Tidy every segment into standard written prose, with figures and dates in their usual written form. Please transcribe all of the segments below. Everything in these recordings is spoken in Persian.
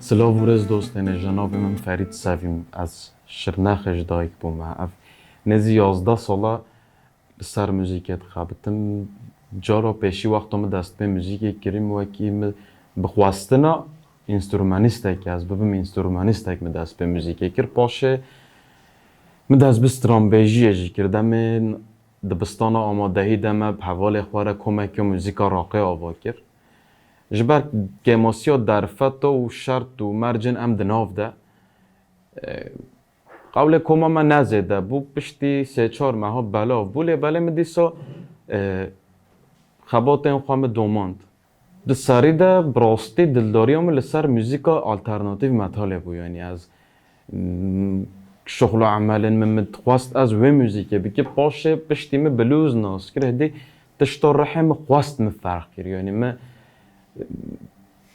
سلاو و رز دوستان جناب من فرید سویم از شرنخش دایک بوم. اف نزی 11 ساله سر موزیکت خابتم جارا پیشی وقتم دست به موزیک کریم و کی بخواستنا انسترومانیست از ببم انسترومانیست می دست به موزیک کر پاشه می دست به استرامبیجی اجی کردم دبستان آمادهی دم به حوال خواره کمک موزیکا راقی آوا کرد. جبر کماسیا درفت و شرط و مرجن ام دناف ده قبل کما من نزده بو پشتی 3-4 ماه بلاف بوله بله مدیسا خبات این خوام دوماند ده سری ده براستی دلداریام لسر موزیکا آلترناتیو متاله بو یعنی از شغل و عمل من خواست از و موزیکه بی که باشه پشتی من بلوز ناس کرده دی تشتار رحم خواست من فرق کرد یعنی من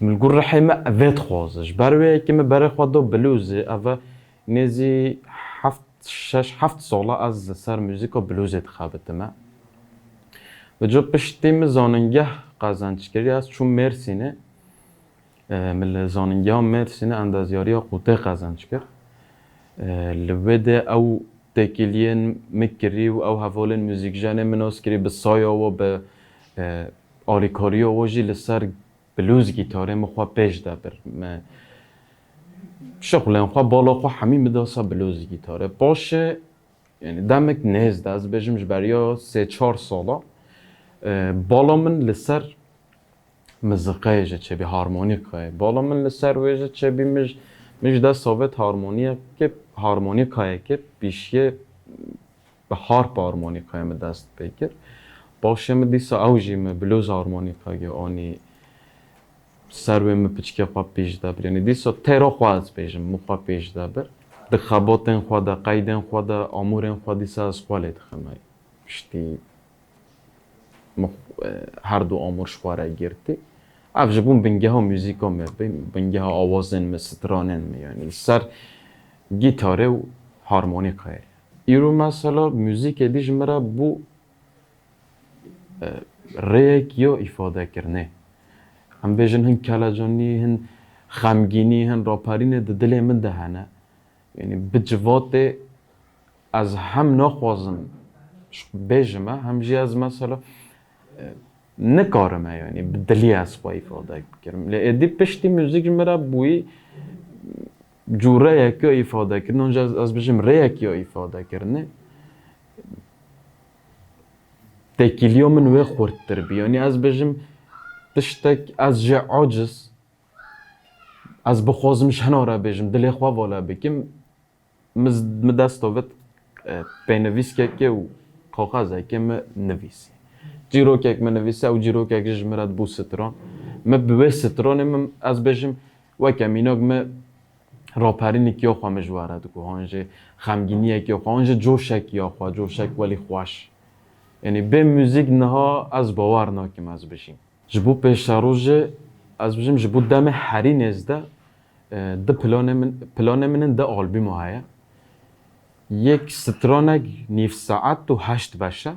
ملقول رحمه اوید خوازش بروی که من برای خواهد بلوزه اوه نزی 7 ساله از سر موزیکا بلوزت خوابتم و جو پشتیم زاننگه قازنچگری است چون مرسینه مل زاننگه ها مرسینه اندازیاری ها قوطه قازنچگر لوده او تکیلین مکری و او حوالین موزیک جانه مناس کری به سایا و به آریکاری و جی لسر بلوز گیتاره مخواه پیش ده بر شغل خواه بالا خواه همین مداسا بلوز گیتاره باشه یعنی دمک نزد از بجمش بریا 3-4 ساله بالا من لسر مزقه چه بی هارمونیکا بالا من لسر ویجه چه بی مش ده ثابت هارمونیکا که بیشیه به هارپ هارمونیکا می دست بکر باشه من دیسا اوجی من بلوز هارمونیکا گه آنی سروی من پچکه خواه پیش ده بر یعنی دیسا تیرا خواه از پیشم مخواه پیش ده بر ده خباتن خواه ده قیدن خواه ده آمورن خواه دیسا از خواه لید خمای پشتی هر دو آمورش خواه را گرتی اف جبون بنگه ها موزیکا می بنگه ها آوازن می سترانن می یعنی سر گیتاره و هارمونیکا ایرو مثلا موزیک دیش مرا بو ریک یا ifade کرنه هم بیشن هن کلاجانی هن خمگینی هن راپرین دل من دهنه یعنی بجوات از هم نخوازم بیشم هم جی از مثلا نکارم یعنی بدلی از خواهی ifade کرم لیدی پشتی موزیک مرا بوی جوره یکی ifade کرن اونجا از بیشم ریک یا ifade کرنه تکیلیو من وی خورتر بی یعنی از بجم تشتک از جه عاجز از بخوازمش هناره بجم دلی خواه والا بکم مدستاوت پینویس که و کاغذه که نویسی جیرو که نویسه و جیرو که جمرد بو ستران بوی ستران از بجم و کمیناگ راپرینی که خواه مجواره دکو هانجه خمگینیه که خواه هانجه جوشک یا خواه جوشک ولی خوش یعنی به موزیک نها از باور ناکم از بشیم جبو پیش روزه از بشیم جبو دم هری نزده ده پلان من ده آلبوم هایا یک سترانک 9 ساعت و 8 باشه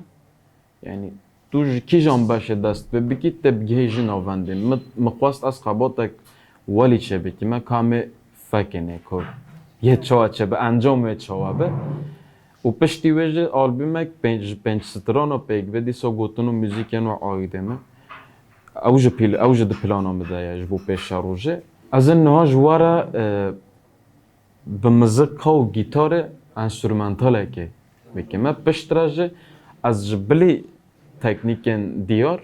یعنی تو کی جان باشه دست بگی تبگی جن آوندیم مخواست از خباتک ولی چه بکی من کام فکنه که یه چوه چه به انجام چوه به و پشتی وجه آلبومک 5 ستران و پیگ بدی سو گوتونو موزیکن و آیده من اوج ده پلانا مدایش بو پیش روزه از این نها جواره به مزیکا و گیتار انسترومنتاله که بکی من پشت راجه از جبلی تکنیکن دیار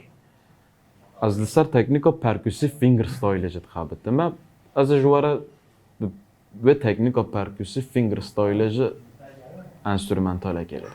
از لسر تکنیکا پرکوسی فینگر ستایل جد خوابته من از جواره به تکنیکا پرکوسی فینگر ستایل جد انسترومنتال گره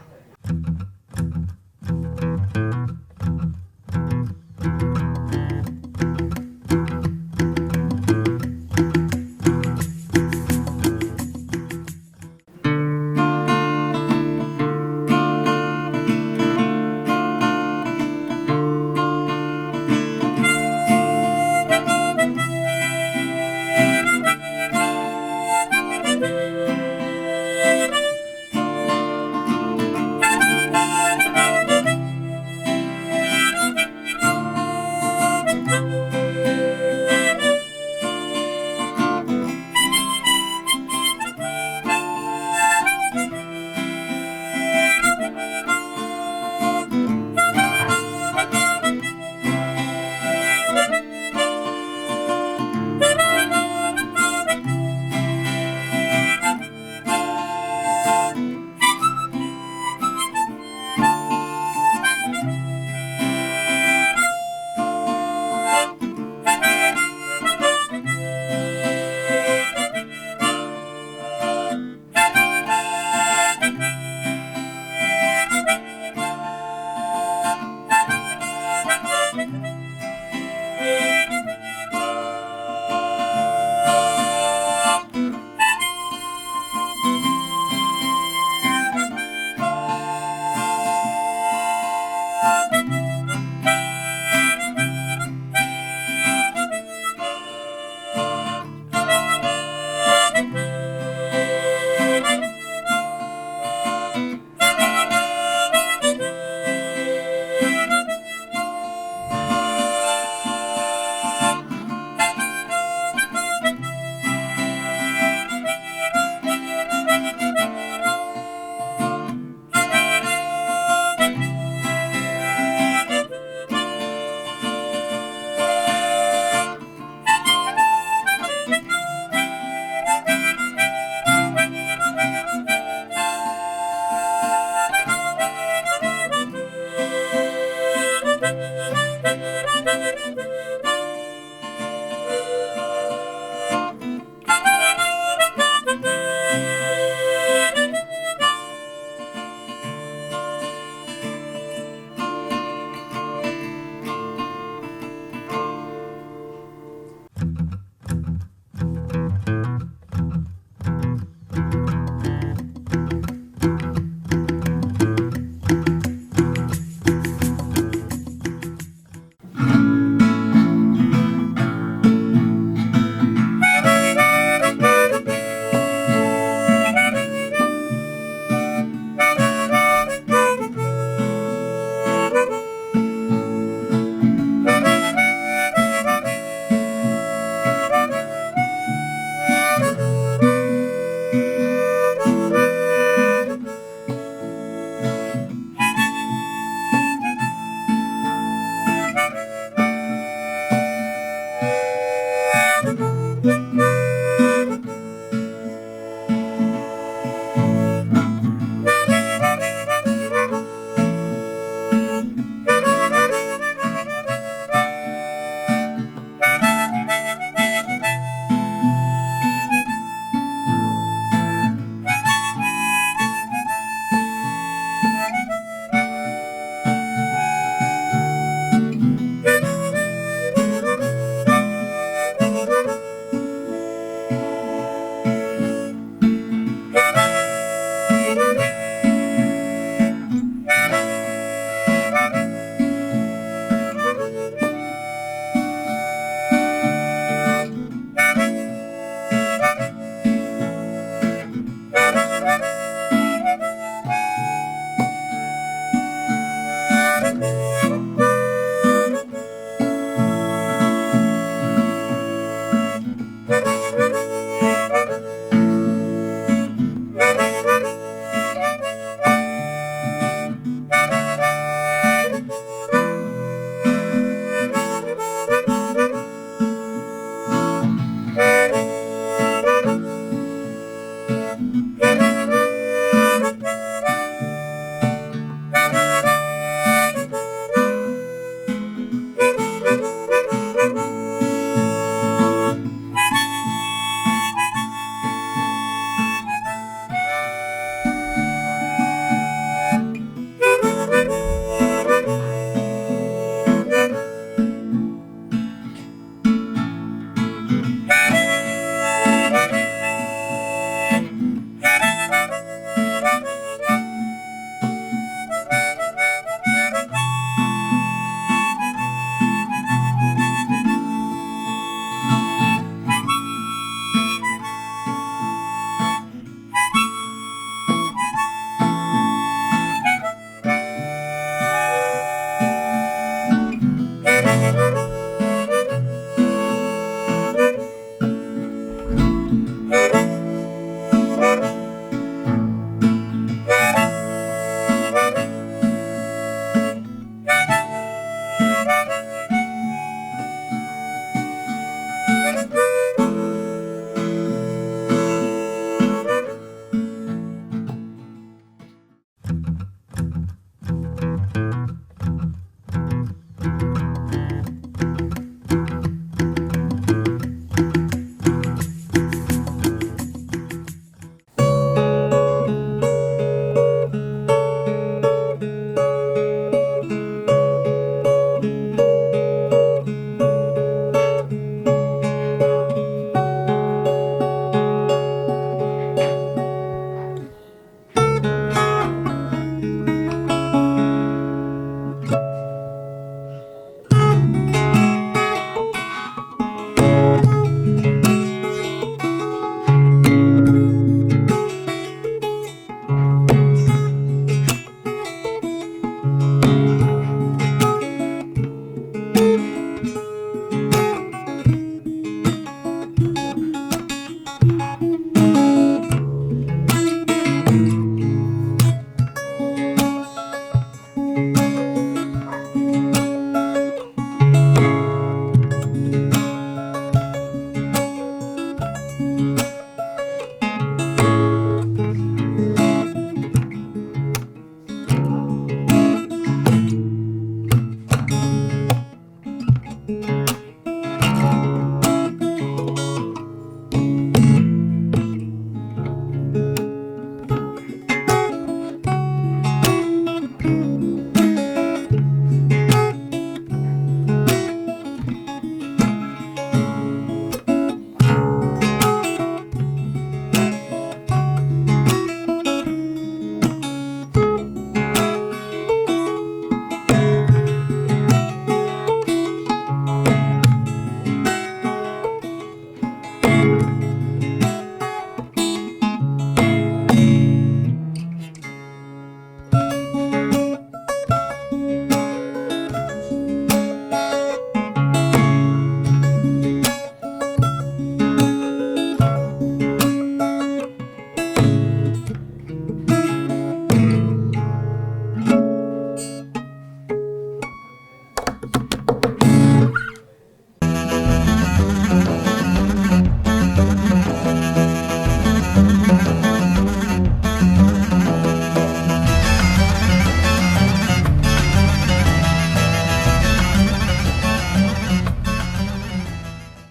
Pelyapim.